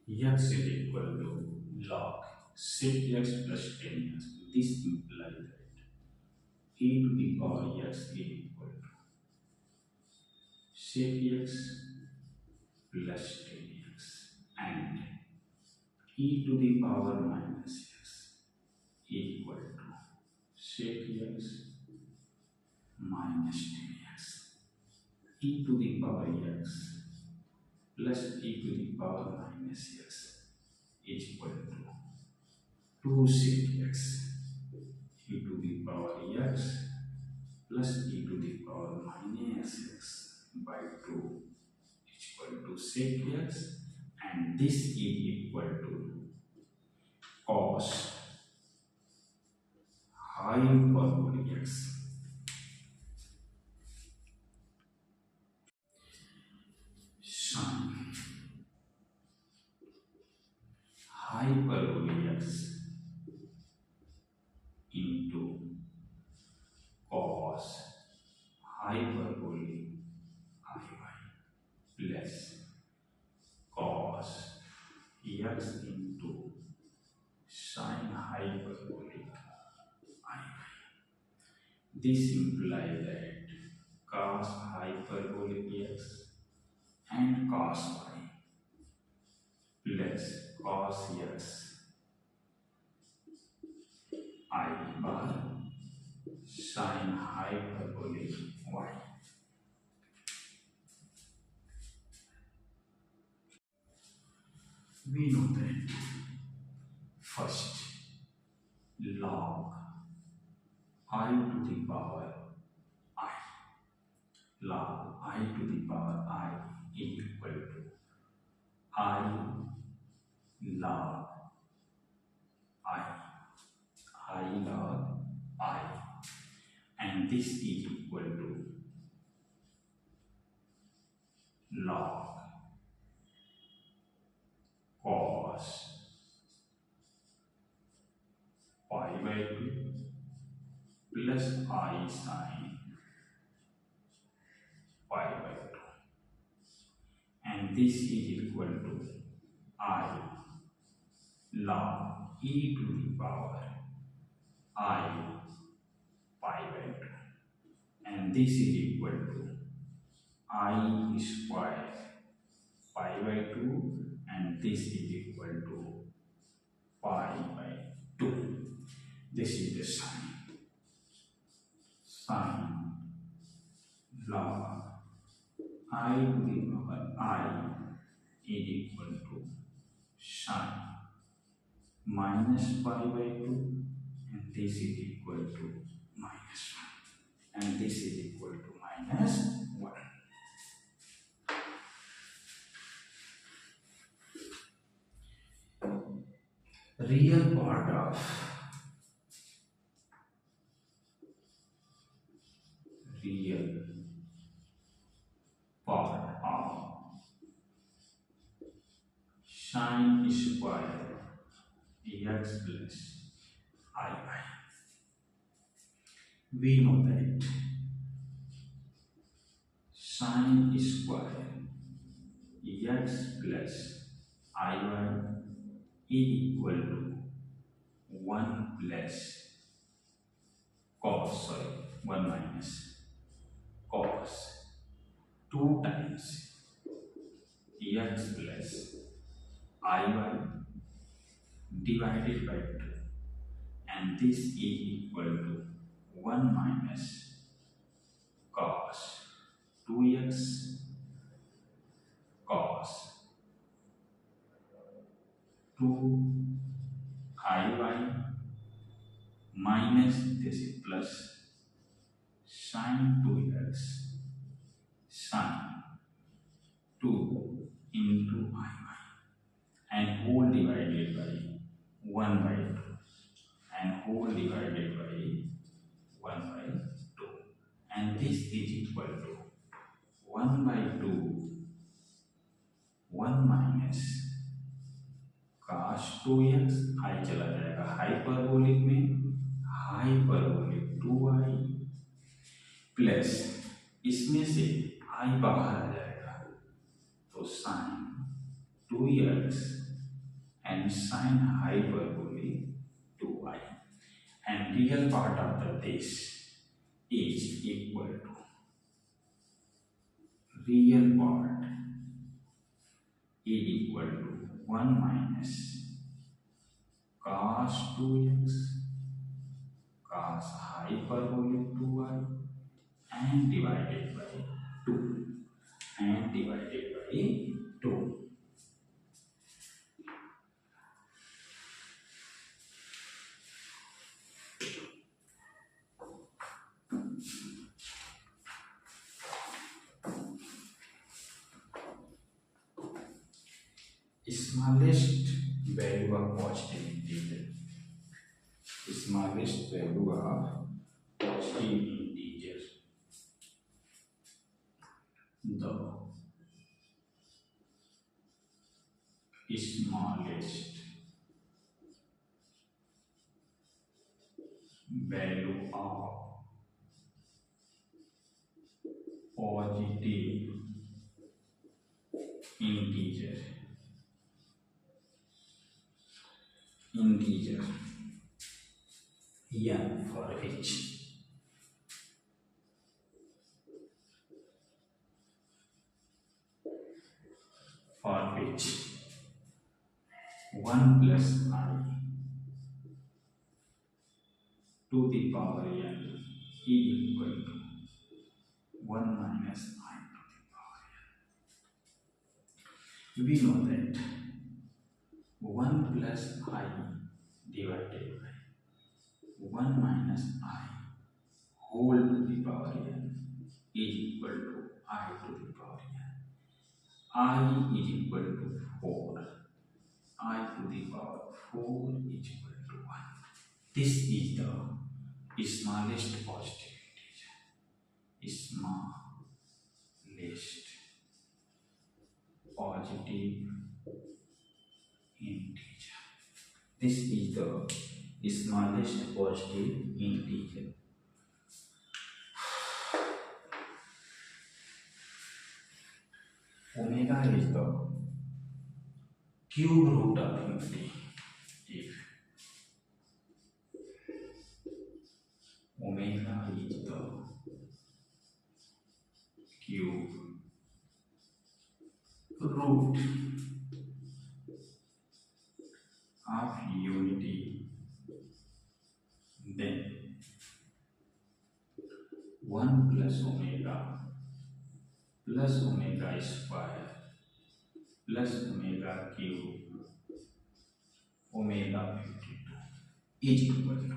x is equal to log sec x plus 10x. This implies that e to the power x is equal to sec x plus 10x and e to the power minus x equal to sec x minus 10x. E to the power x plus e to the power minus x is equal to 2 sec x e to the power x plus e to the power minus x by 2 is equal to sec x, and this is equal to cos hyperbolic x. Sin hyperbolic x into cos hyperbolic iy plus cos x into sin hyperbolic iy. This implies that cos hyperbolic x and cos y plus cos x I bar sin hyperbolic y. We know that first log I to the power I, log I to the power I is equal to I log I log I, and this is equal to log cos pi by 2 plus I sin pi by 2, and this is equal to I log e to the power I pi by 2, and this is equal to I square pi by 2, and this is equal to pi by 2. This is the sign. Sin log I to the power I is equal to sin minus pi by 2, and this is equal to minus 1, and this is equal to minus 1. Real part of sin square x plus iy. We know that sin square x plus iy is equal to 1 plus cos, 1 minus cos 2 times x plus iy divided by 2, and this is equal to 1 minus cos 2x cos 2 iy minus this is plus sin 2x sin 2 into iy, and whole divided by 1 by 2, and whole divided by 1 by 2, and this is equal to 1 by 2 1 minus cos 2x i चला जाएगा hyperbolic में, hyperbolic 2i plus इसमें से i बाहर आ जाएगा तो sin 2x and sine hyperbole 2y, and real part of this is equal to real part is equal to 1 minus cos 2x cos hyperbole 2y and divided by 2 and divided by 2. Smallest value of positive integer. Smallest value of positive integer. The smallest value of positive integer n for which for which 1 plus I to the power n is equal to 1 minus I to the power n. We know that 1 plus I divided by 1 minus I whole to the power n is equal to I to the power n. I is equal to 4. I to the power 4 is equal to 1. This is the smallest positive integer. Smallest positive integer. This is the smallest positive integer. Omega is the cube root of infinity. If omega is the cube root of unity, then 1 plus omega square plus omega cube omega 52 is equal to,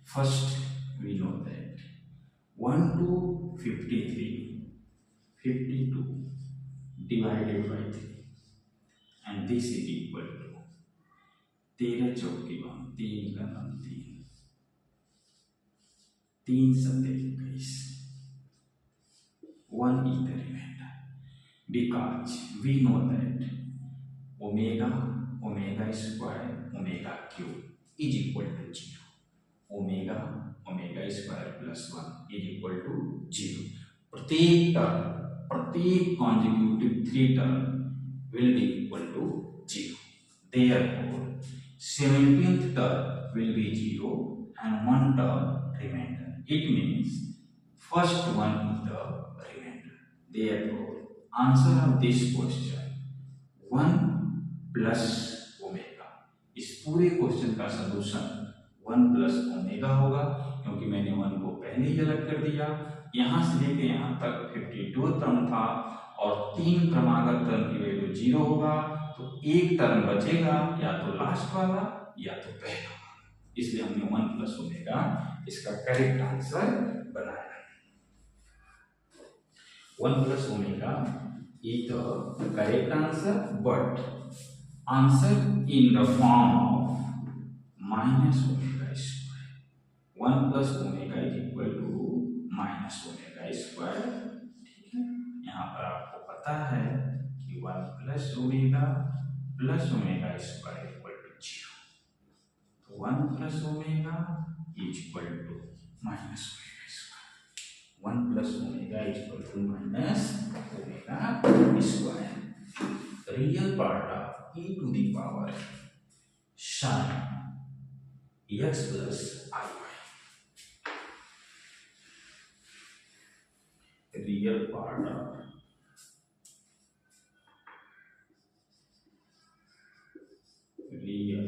first we know that 1 to 52 divided by 3 and this is equal to 13 चौकी 3 का 3 सत्ते 21. 1 is the remainder because we know that omega square omega cube is equal to 0. omega square plus 1 is equal to 0. प्रत्येक consecutive 3 term will be equal to 0. Therefore 17th term will be 0 and 1 term remainder. It means first one is the remainder. Therefore answer of this question 1 plus omega. इस पूरे question का solution 1 plus omega होगा क्योंकि मैंने 1 को पहले ही अलग कर दिया. यहाँ से लेके यहाँ तक 52 टर्म था और 3 क्रमागत टर्म की वैल्यू 0 होगा तो एक टर्म बचेगा या तो लास्ट वाला या तो पहला वाला. इसलिए हमने 1 प्लस ओमेगा इसका करेक्ट आंसर बनाया. 1 plus omega is the correct answer, but answer in the form of minus omega square. 1 plus omega is equal to minus omega square. ठीक है, यहाँ पर आपको पता है कि 1 plus omega square equal to 0. तो 1 plus omega is equal to minus omega square. 1 plus omega is equal to minus omega square. The real part of e to the power sin x plus iy. Real part of real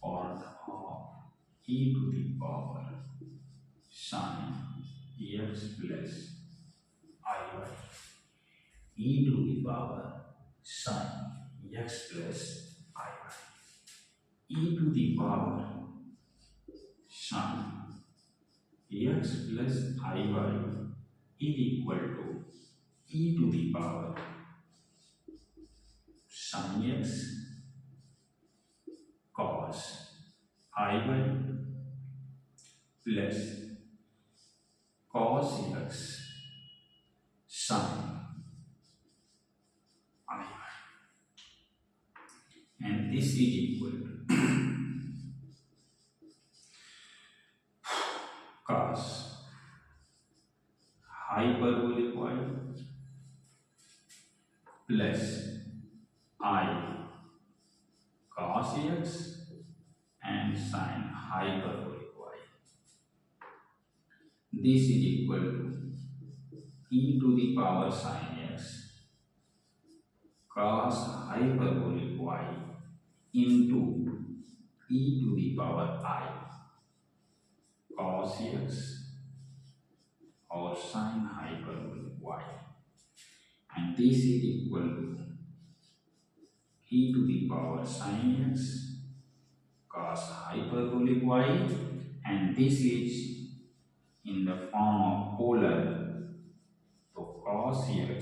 part of e to the power sin x plus iy. E to the power sin x plus iy. E to the power sin x plus iy is equal to e to the power sin x cos iy plus cos x sin iy, and this is equal to cos hyperbolic y plus I cos x and sin hyperbolic y. This is equal to e to the power sin x cos hyperbolic y into e to the power I cos x or sin hyperbolic y, and this is equal to e to the power sin x cos hyperbolic y, and this is in the form of polar, so cos x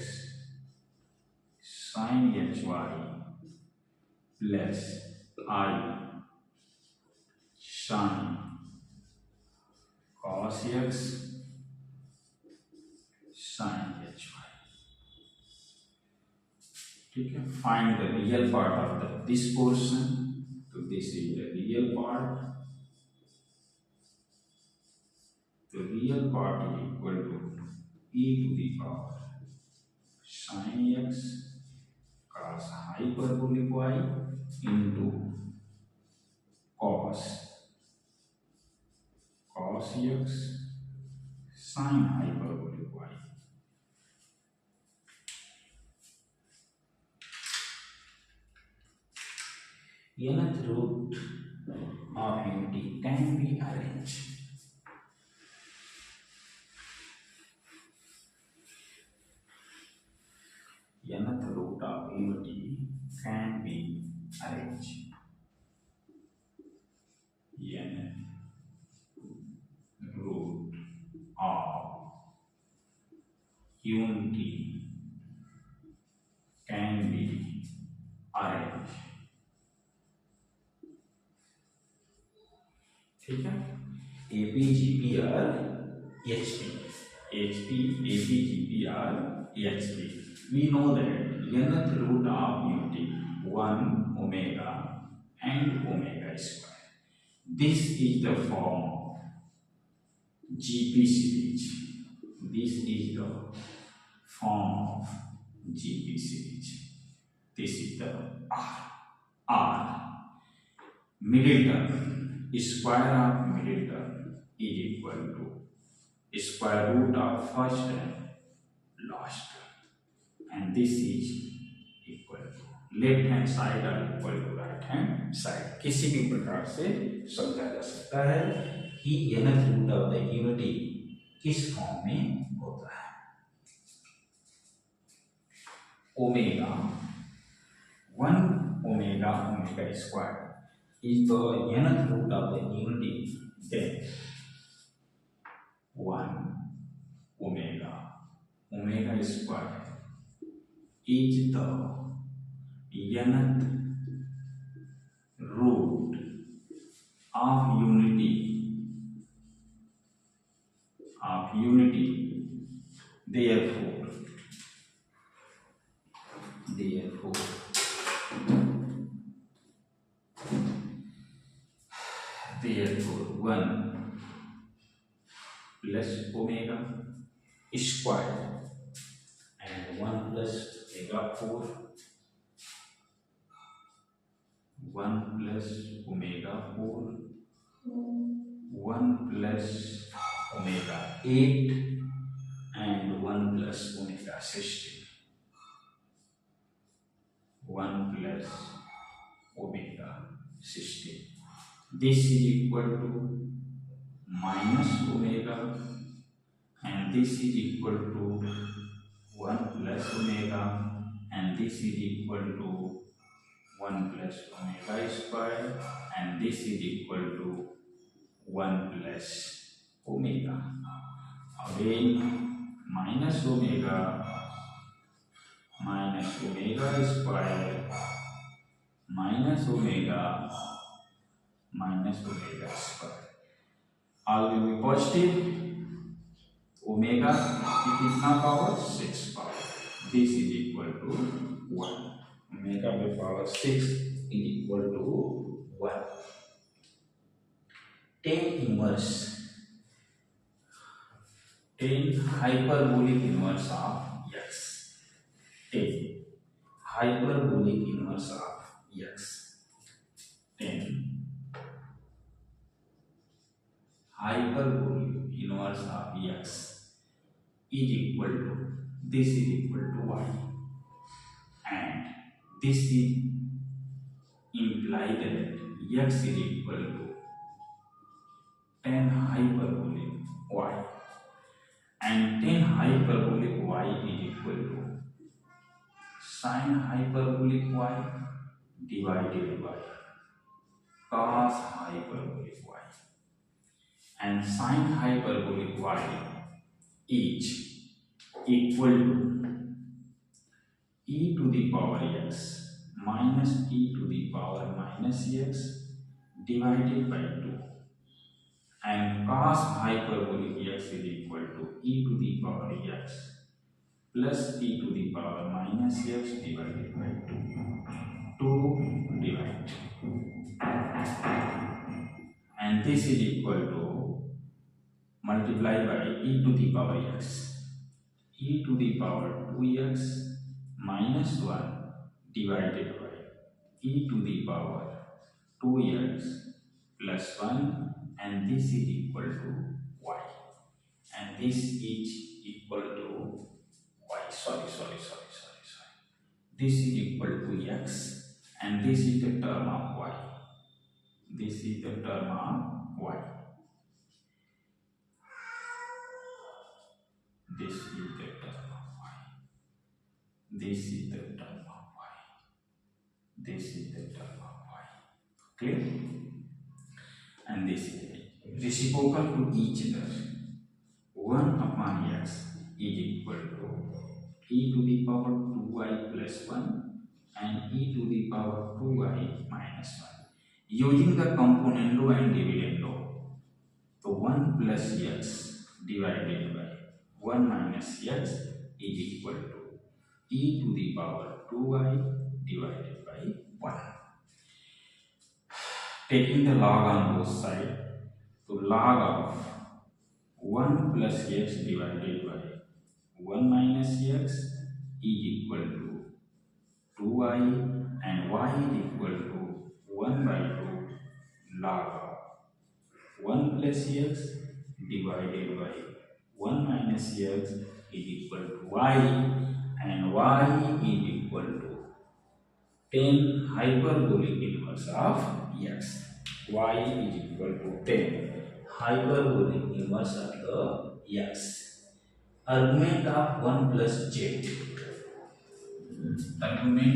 sin hy plus I sin cos x sin hy. ठीक है, find the real part of this portion. So this is the real part. The real part is equal to e to the power sin x cos hyperbolic y into cos x sin hyperbolic y. Nth root of unity can be arranged. Nth root of unity can be arranged. Nth root of unity can be arranged. ठीक है, APGPR HP APGPR HP. We know that nth root of unity 1 omega and omega square. This is the form of GP series. This is the form of GP series. This is the R. Middle term, square of middle term is equal to square root of first and last term, and this is equal to left hand side और equal to right hand side. किसी भी प्रकार से समझा जा सकता है कि nth root of the unity किस फॉर्म में होता है. Omega 1 omega square is the nth root of the unity, then 1 omega square is the nth root of unity. Therefore 1 plus omega square and 1 plus omega 4, 1 plus omega 4, 1 plus omega 8, and 1 plus omega 16. 1 plus omega 16. This is equal to minus omega, and this is equal to 1 plus omega, and this is equal to 1 plus omega square, and this is equal to 1 plus omega. Again, minus omega square minus omega square. All will be positive. Omega की कितना power 6 power. This is equal to 1. Omega by power 6 is equal to 1. Tan hyperbolic inverse of x. Tan hyperbolic inverse of x. Tan hyperbolic inverse of x is equal to, this is equal to y, and this is imply that x is equal to tan hyperbolic y, and tan hyperbolic y is equal to sin hyperbolic y divided by cos hyperbolic y, and sin hyperbolic y is equal to e to the power x minus e to the power minus x divided by 2, and cos hyperbolic x is equal to e to the power x plus e to the power minus x divided by 2. 2 divide, and this is equal to multiply by e to the power x, e to the power 2x minus 1 divided by e to the power 2x plus 1, and this is equal to y, and this is equal to y, this is equal to x, and this is the term of y, this is the term of y, this is the term of y, this is the term of y, this is the term of y. Clear? And this is reciprocal to each other. 1 upon x is equal to e to the power 2y plus 1 and e to the power 2y minus 1. Using the componendo and dividendo, so 1 plus x divided by 1 minus x is equal to e to the power 2y divided by 1. Taking the log on both sides, so log of 1 plus x divided by 1 minus x is equal to 2y, and y is equal to 1 by 2 log of 1 plus x divided by 1 minus x is equal to y, and y is equal to tan hyperbolic inverse of x. Y is equal to tan hyperbolic inverse of the x. Argument of 1 plus z. Argument of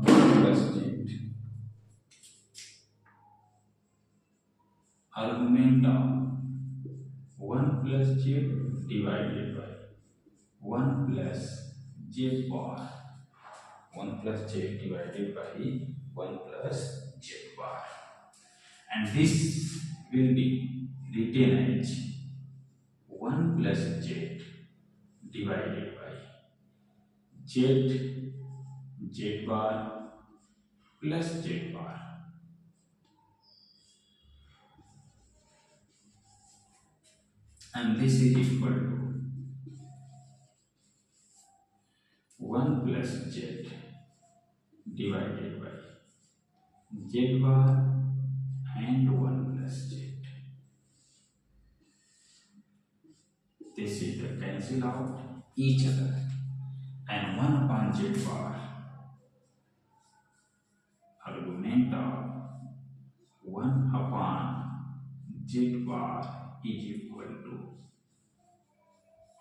1 plus z. Argument of 1 plus z divided by 1 plus z bar. 1 plus z divided by 1 plus z bar. And this will be written as 1 plus z divided by z bar plus z bar. and this is equal to 1 plus z divided by z bar and 1 plus z. This is the cancel out each other, and 1 upon z bar argument of 1 upon z bar is equal to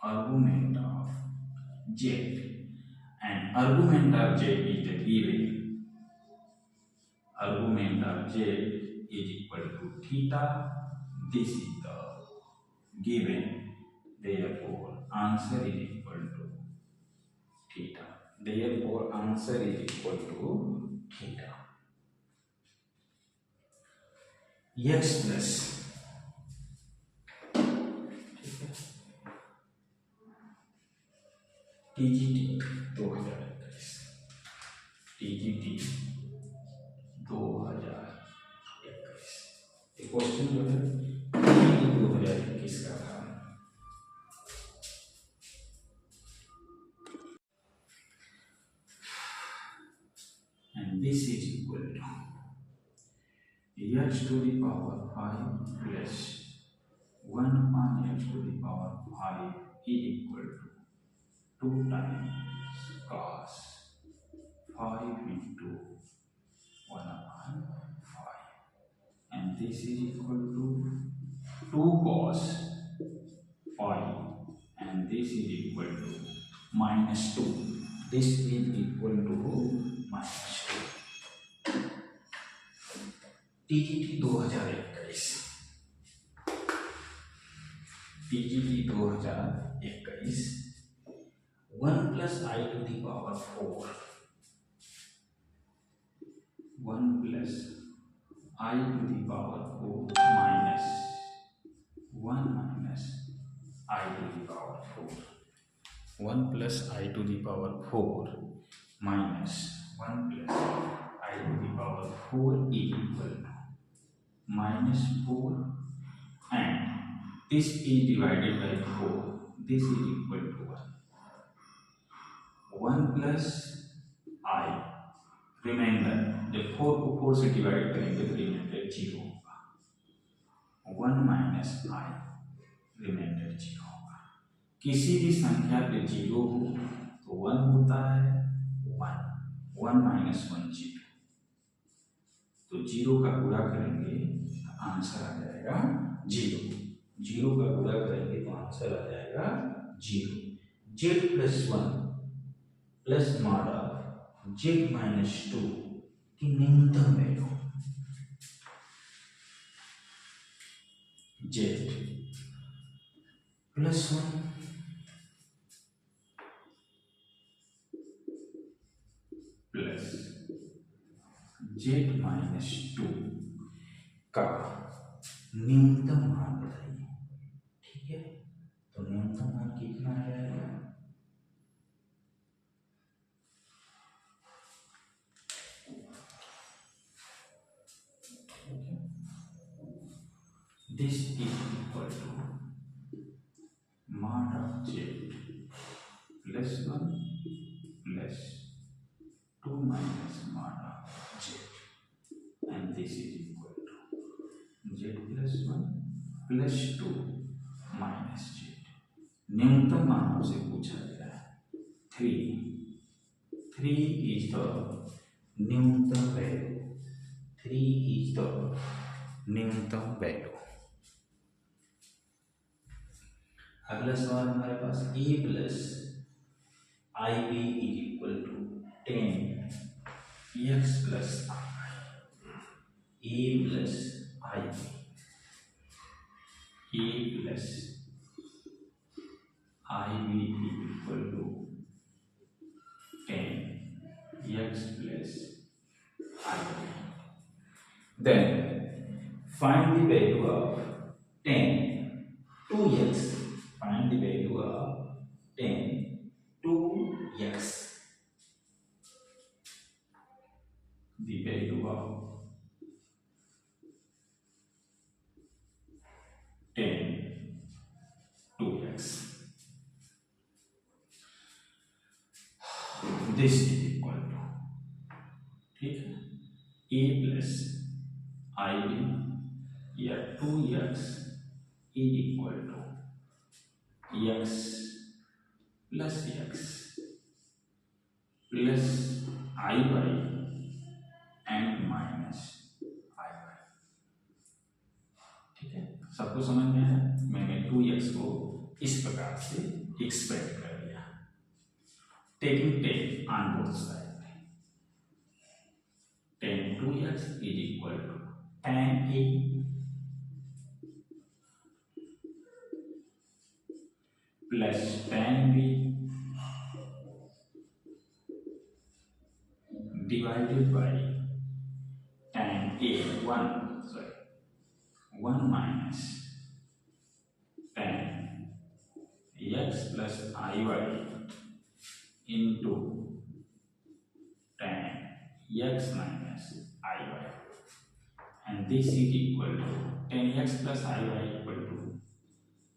argument of z, and argument of z is the given. Argument of z is equal to theta. This is the given. Therefore, answer is equal to theta. Therefore, answer is equal to theta. X plus TGT 2021 TGT 2021 एक question जो है TGT 2021 का था, and this is equal to x to the power 5 plus 1 upon x to the power 5 is equal to 2 times cos 5 into 1 upon 5, and this is equal to 2 cos 5, and this is equal to minus 2. This is equal to minus 2. TGT 2021 TGT 2021 1 plus I to the power 4 1 plus I to the power 4 minus 1 minus I to the power 4 1 plus I to the power 4 minus 1 plus I to the power 4 is equal to minus 4, and this is divided by 4. This is equal to 1. 1 plus I, remember जब 4 को 4 से divide करेंगे तो reminder 0 होगा. 1 minus I, reminder 0 होगा. किसी भी संख्या पे 0 हो तो 1 होता है. 1 माइनस 1 0, तो 0 का गुणा करेंगे तो आंसर आ जाएगा 0. 0 का गुणा करेंगे तो आंसर आ जाएगा 0. z plus 1 plus mod of z minus 2 की न्यूनतम value z plus 1 plus z minus 2 का न्यूनतम मान बताइए. ठीक है, तो न्यूनतम मान कितना आ जाएगा? This is equal to mod of z plus 1 plus 2 minus mod of z, and this is equal to z plus 1 plus 2 minus z. न्यूनतम मान आपसे पूछा गया है 3 is the न्यूनतम वैल्यू. 3 is the न्यूनतम वैल्यू. अगला सवाल हमारे पास a plus ib is equal to 10 x plus a plus ib, a plus ib is equal to 10 x plus ib. Then find the value of 10 2x. Find the value of 10 2x. The value of 10 this is equal to, ठीक है, a plus i b या 2x is equal to x plus x plus i b and minus i b, ठीक है। सबको समझ में आया? मैंने 2x को इस प्रकार से एक्सपेक्ट कर लिया, taking 10 on both side. 10 2x is equal to tan a plus tan b divided by tan a 1 minus tan x plus iy into tan x minus iy, and this is equal to tan x plus iy equal to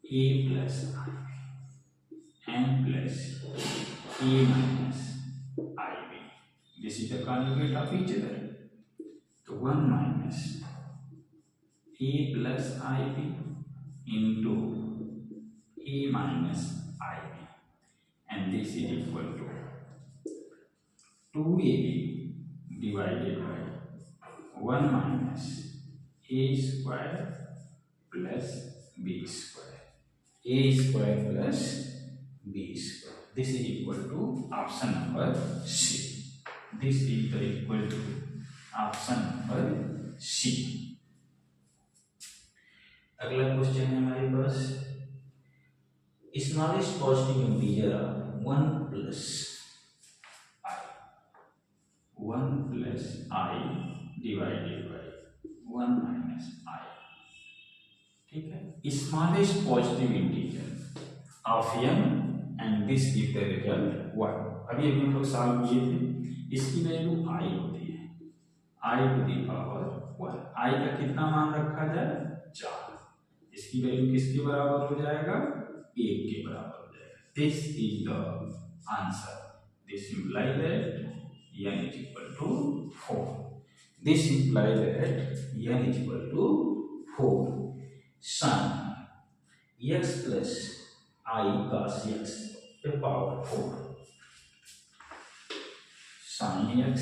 a plus ib and plus a minus ib. This is the conjugate of each other. So 1 minus a plus ib into a minus ib, and this is equal to 2ab divided by 1 minus a square plus b square, a square plus b square. This is equal to option number C. This is the equal to option number C. अगला question है हमारे पास, smallest positive integer of 1 plus i divided by 1 minus I, ठीक है। Smallest positive integer of m and this give the result 1। अभी हम लोग solve किए थे, इसकी वैल्यू i होती है, i to the power 1। i का कितना मान रखा जाए? 4। इसकी वैल्यू किसके बराबर हो जाएगा? 1 के बराबर हो जाएगा। This is the answer. This imply that n is equal to 4. This implies that n is equal to 4. Sin x plus I cos x to power 4. Sin x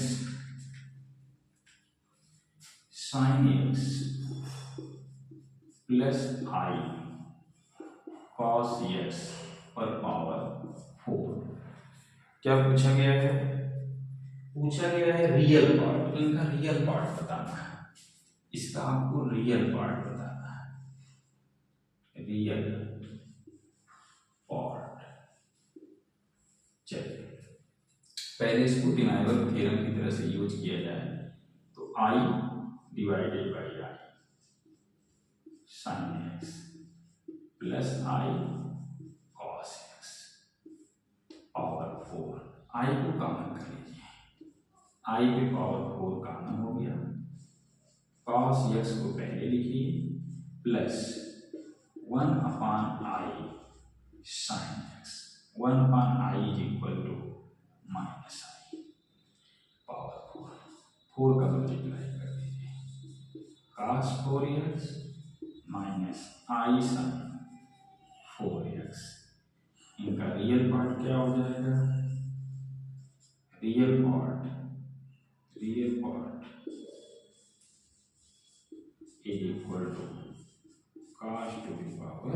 plus I cos x पर power 4। क्या पूछा गया है? पूछा गया है real part, तो इनका रियल पार्ट बताना है, इसका आपको रियल पार्ट बताना है, रियल पार्ट। चलिए पहले इसको डिनाइवल थ्योरम की तरह से यूज किया जाए, तो i divided by i sin x plus i cos x power 4। i को कॉमन कर लीजिए, i पे पावर 4 कॉमन हो गया, cos x को पहले लिखिए plus 1 upon i sin x, 1 upon i is equal to minus i power 4 का मल्टीप्लाई कर दीजिए, cos 4x minus i sin 4x। इनका रियल पार्ट क्या हो जाएगा? Real part is equal to cos to the power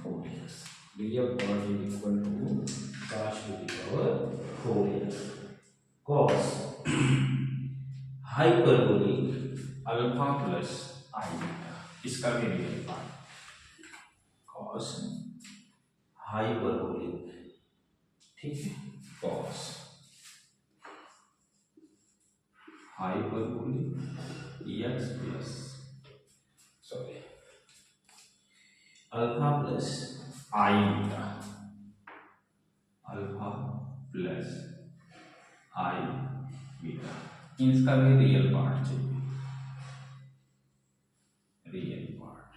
4x. Real part is equal to cos to the power 4x. Cos hyperbolic alpha plus I beta, इसका भी real part cos hyperbolic, ठीक है, cos hyperbolic x plus alpha plus I beta, alpha plus I beta, इसका भी real part चाहिए, real part.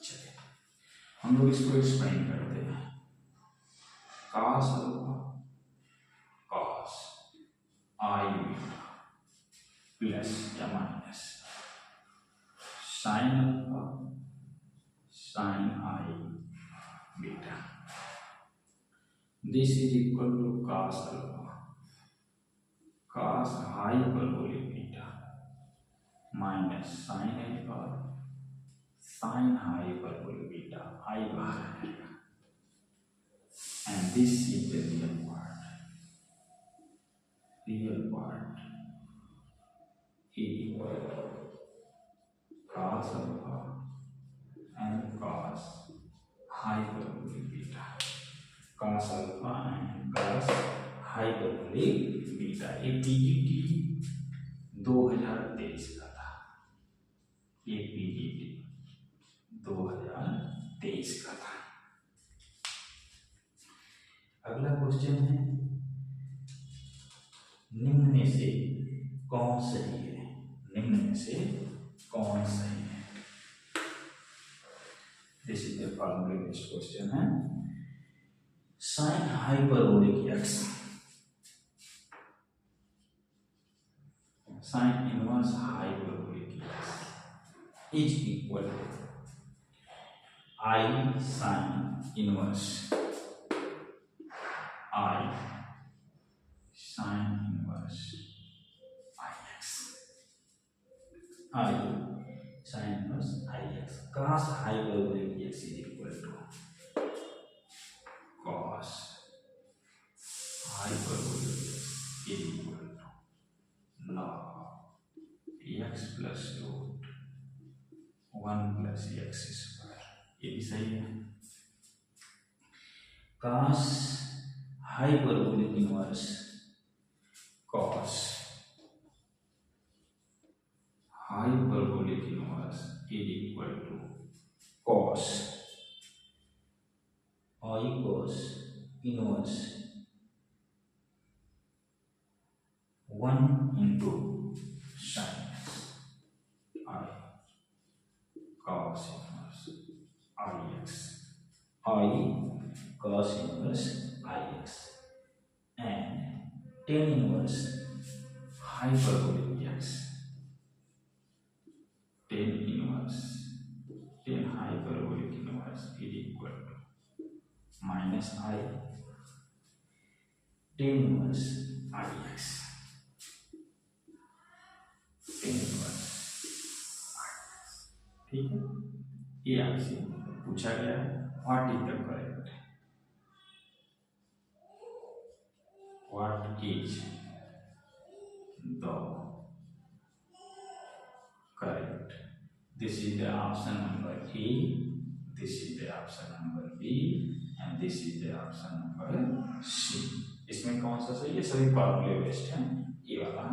चलिए हम लोग इसको एक्सप्लेन करते हैं। cos alpha प्लस या minus sine alpha sine I beta, this is equal to cos alpha cos hyperbolic beta minus sine alpha sine hyperbolic beta, I बाहर आ जाएगा, and this is the real part equal to cos alpha and cos hyperbolic beta, cos alpha and cos hyperbolic beta। ये PGT 2023 का था, ये PGT 2023 का था। अगला क्वेश्चन है, निम्न में से कौन सही है, निम्न में से कौन सही है। This is the formula based question है। Sine hyperbolic x, sine inverse hyperbolic x is equal to I sine inverse I sine inverse I sin inverse Ix, cos hyperbolic x is equal to cos hyperbolic x is equal to log x plus root 1 plus x square, ये भी सही है। cos hyperbolic inverse cos hyperbolic inverse is equal to cos I cos inverse 1 into sin x, I cos inverse Ix, I cos inverse Ix, and tan inverse hyperbolic x, tan inverse tan hyperbolic inverse is equal to minus I tan inverse Ix, tan inverse Ix, ठीक है। ये आपसे पूछा गया है, what is the correct, what is the correct, this is the option number A, this is the option number B, and this is the option number C। इसमें कौन सा सही है, सभी फॉर्मूले बेस्ड हैं, ये वाला